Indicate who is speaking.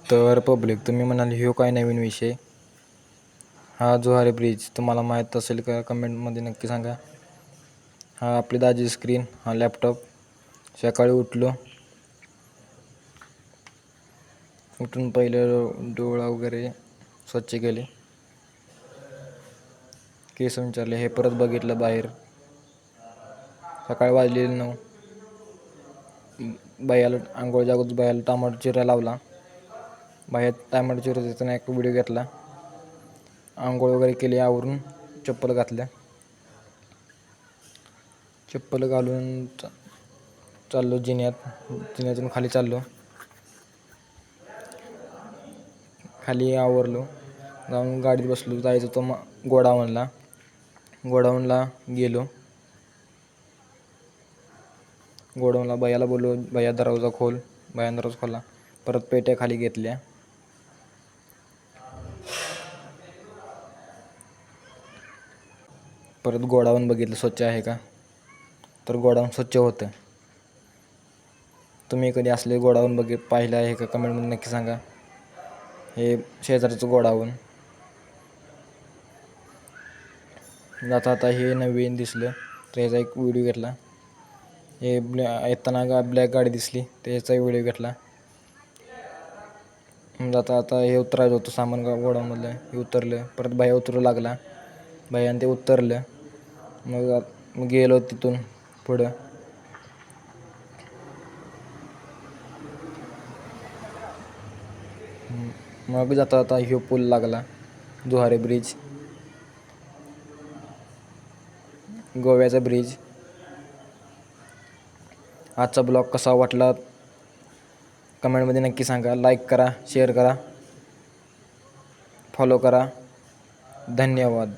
Speaker 1: तर पब्लिक, तुम्ही म्हणाल ह्यो काय नवीन विषय. हा जुहारी ब्रिज तुम्हाला माहीत असेल का? कमेंटमध्ये नक्की सांगा. हा आपली दाजी स्क्रीन, हा लॅपटॉप. सकाळी उठून पहिलं डोळा वगैरे स्वच्छ केले, केस विंचरले, हे परत बघितलं बाहेर. सकाळी वाजलेले 9. बायाला आंघोळच्या अगोदर बायाला टमाटर चिरायला लावला. बाहेर टमाटर चिरत असताना एक व्हिडिओ घेतला. आंघोळ वगैरे केली, आवरून चप्पल घातल्या. चप्पल घालून चाललो जिन्यातून खाली चाललो. खाली आवरलो, जाऊन गाडीत बसलो. जायचं तो गोडाऊनला गेलो. गोडाऊनला भैयाला बोललो, भैया दरवाजा खोल. भैयाने दरवाजा खोलला. परत पेट्या खाली घेतल्या. परत गोडाऊन बघितलं स्वच्छ आहे का, तर गोडाऊन स्वच्छ होतं. तुम्ही कधी असले गोडाऊन पाहिलं आहे का? कमेंटमध्ये नक्की सांगा. हे शेजारचं गोडाऊन. आता हे नवीन दिसलं तर ह्याचा एक व्हिडिओ घेतला. हे येताना ब्लॅक गाडी दिसली, त्याचा व्हिडिओ घेतला. आता हे उतरायचं होतं सामान गोडाऊनमधलं, हे उतरलं. परत भैया उतरू लागला, भैयाने ते उतरलं. मग गेलो तिथून पुढं. मग जाता ह्यो पूल लागला, जुहारी ब्रिज, गोव्याचा ब्रिज. आजचा ब्लॉग कसा वाटला कमेंटमध्ये नक्की सांगा. लाईक करा, शेअर करा, फॉलो करा. धन्यवाद.